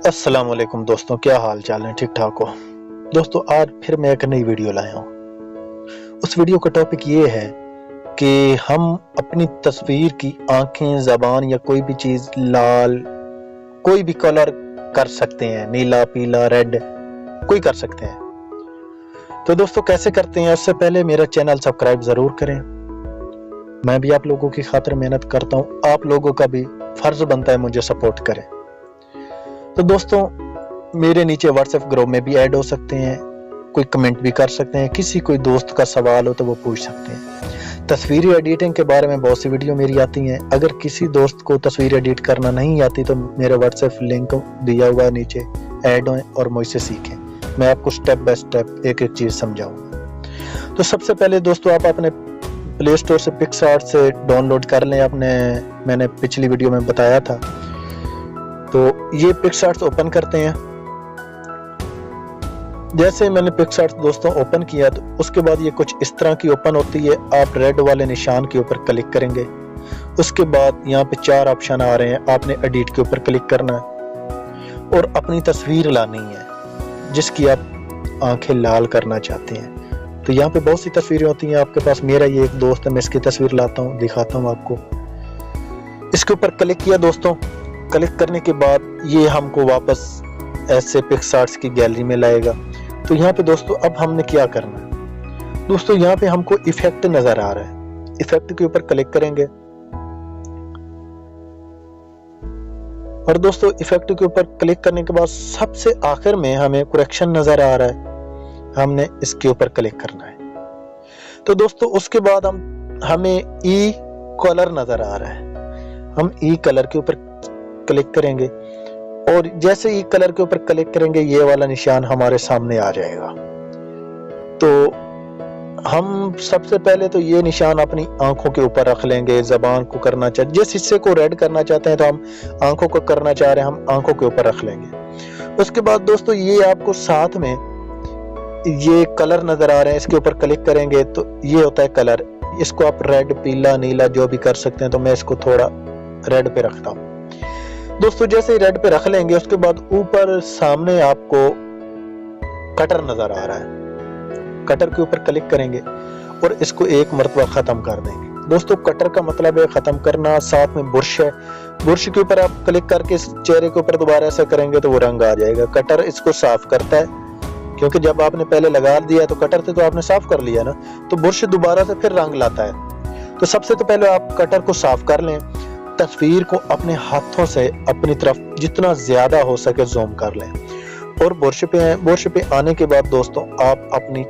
अस्सलाम वालेकुम दोस्तों, क्या हाल चाल है? ठीक ठाक हो दोस्तों? आज फिर मैं एक नई वीडियो लाया हूँ। उस वीडियो का टॉपिक ये है कि हम अपनी तस्वीर की आंखें, ज़बान या कोई भी चीज़ लाल, कोई भी कलर कर सकते हैं, नीला, पीला, रेड, कोई कर सकते हैं। तो दोस्तों कैसे करते हैं, उससे पहले मेरा चैनल सब्सक्राइब ज़रूर करें। मैं भी आप लोगों की खातिर मेहनत करता हूँ, आप लोगों का भी फ़र्ज़ बनता है मुझे सपोर्ट करें। तो दोस्तों मेरे नीचे व्हाट्सएप ग्रुप में भी ऐड हो सकते हैं, कोई कमेंट भी कर सकते हैं, किसी कोई दोस्त का सवाल हो तो वो पूछ सकते हैं। तस्वीर एडिटिंग के बारे में बहुत सी वीडियो मेरी आती हैं। अगर किसी दोस्त को तस्वीर एडिट करना नहीं आती तो मेरे व्हाट्सएप लिंक दिया हुआ है नीचे, ऐड हों और मुझसे सीखें। मैं आपको स्टेप बाय स्टेप एक एक चीज़ समझाऊंगा। तो सबसे पहले दोस्तों आप अपने प्ले स्टोर से पिक्सआर्ट से डाउनलोड कर लें। मैंने पिछली वीडियो में बताया था। तो ये पिक्सआर्ट ओपन करते हैं। जैसे मैंने पिक्सआर्ट दोस्तों ओपन किया तो उसके बाद ये कुछ इस तरह की ओपन होती है। आप रेड वाले निशान के ऊपर क्लिक करेंगे। उसके बाद यहाँ पे 4 ऑप्शन आ रहे हैं। आपने एडिट के ऊपर क्लिक करना है और अपनी तस्वीर लानी है जिसकी आप आंखें लाल करना चाहते हैं। तो यहाँ पे बहुत सी तस्वीरें होती हैं आपके पास। मेरा ये एक दोस्त है, मैं इसकी तस्वीर लाता हूँ, दिखाता हूँ आपको। इसके ऊपर क्लिक किया दोस्तों। क्लिक करने के बाद ये हमको वापस ऐसे पिक्सआर्ट्स की गैलरी में लाएगा। तो यहाँ पे दोस्तों अब हमने क्या करना है, दोस्तों यहाँ पे हमको इफेक्ट नजर आ रहा है। इफेक्ट के ऊपर क्लिक करेंगे और दोस्तों इफेक्ट के ऊपर क्लिक करने के बाद सबसे आखिर में हमें करेक्शन नजर आ रहा है, हमने इसके ऊपर क्लिक करना है। तो दोस्तों उसके बाद हमें ई कलर नजर आ रहा है, हम ई कलर के ऊपर क्लिक करेंगे और जैसे ही कलर के ऊपर क्लिक करेंगे ये वाला निशान हमारे सामने आ जाएगा। तो हम सबसे पहले तो ये निशान अपनी आंखों के ऊपर रख लेंगे। जबान को करना चाहते, जिस हिस्से को रेड करना चाहते हैं तो हम आंखों को करना चाह रहे हैं, हम आंखों के ऊपर रख लेंगे। उसके बाद दोस्तों ये आपको साथ में ये कलर नजर आ रहे हैं, इसके ऊपर क्लिक करेंगे तो ये होता है कलर। इसको आप रेड, पीला, नीला जो भी कर सकते हैं। तो मैं इसको थोड़ा रेड पे रखता हूँ दोस्तों। जैसे ही रेड पे रख लेंगे उसके बाद ऊपर सामने आपको कटर नजर आ रहा है, कटर के ऊपर क्लिक करेंगे और इसको एक मरतबा खत्म कर देंगे। दोस्तों कटर का मतलब है खत्म करना। साथ में बुरश है, बुरश के ऊपर आप क्लिक करके इस चेहरे के ऊपर दोबारा ऐसा करेंगे तो वो रंग आ जाएगा। कटर इसको साफ करता है, क्योंकि जब आपने पहले लगा दिया तो कटर से तो आपने साफ कर लिया ना, तो बुरश दोबारा से फिर रंग लाता है। तो सबसे तो पहले आप कटर को साफ कर लें। तस्वीर को अपने हाथों से अपनी तरफ जितना ज्यादा हो सके जूम कर लें और बुरश पे आने के बाद दोस्तों आप अपनी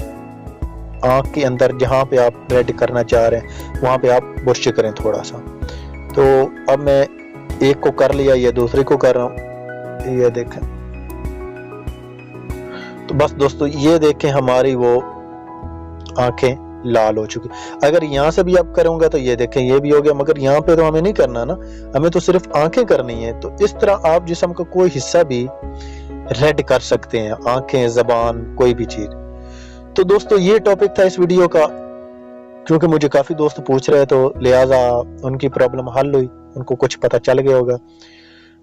आंख के अंदर जहां पे आप रेड करना चाह रहे हैं वहां पे आप बुरश करें थोड़ा सा। तो अब मैं एक को कर लिया, ये दूसरे को कर रहा हूं, ये देखें। तो बस दोस्तों ये देखें हमारी वो आंखें लाल हो चुकी। अगर यहाँ से भी आप करोगे तो ये देखें ये भी हो गया, मगर यहाँ पे तो हमें नहीं करना ना, हमें तो सिर्फ आंखें करनी है। तो इस तरह आप जिस्म का कोई हिस्सा भी रेड कर सकते हैं, आंखें, जबान, कोई भी चीज। तो दोस्तों ये टॉपिक था इस वीडियो का, क्योंकि मुझे काफी दोस्त पूछ रहे तो लिहाजा उनकी प्रॉब्लम हल हुई, उनको कुछ पता चल गया होगा।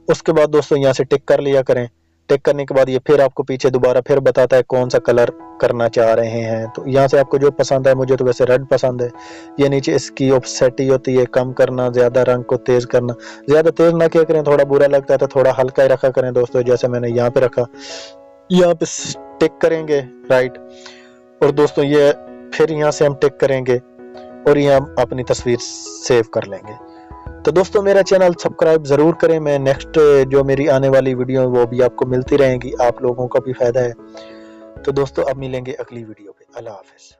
उसके बाद दोस्तों यहाँ से टिक कर लिया करें। टिक करने के बाद ये फिर आपको पीछे दोबारा फिर बताता है कौन सा कलर करना चाह रहे हैं। तो यहाँ से आपको जो पसंद है, मुझे तो वैसे रेड पसंद है। ये नीचे इसकी ऑफसेटी होती है, कम करना, ज्यादा रंग को तेज करना। ज्यादा तेज ना किया करें, थोड़ा बुरा लगता है तो थोड़ा हल्का ही रखा करें दोस्तों। जैसे मैंने यहाँ पे रखा, यहाँ पे टिक करेंगे राइट, और दोस्तों ये फिर यहाँ से हम टिक करेंगे और यहाँ अपनी तस्वीर सेव कर लेंगे। तो दोस्तों मेरा चैनल सब्सक्राइब जरूर करें। मैं नेक्स्ट जो मेरी आने वाली वीडियो है वो भी आपको मिलती रहेंगी, आप लोगों का भी फायदा है। तो दोस्तों अब मिलेंगे अगली वीडियो पे। अल्लाह हाफिज।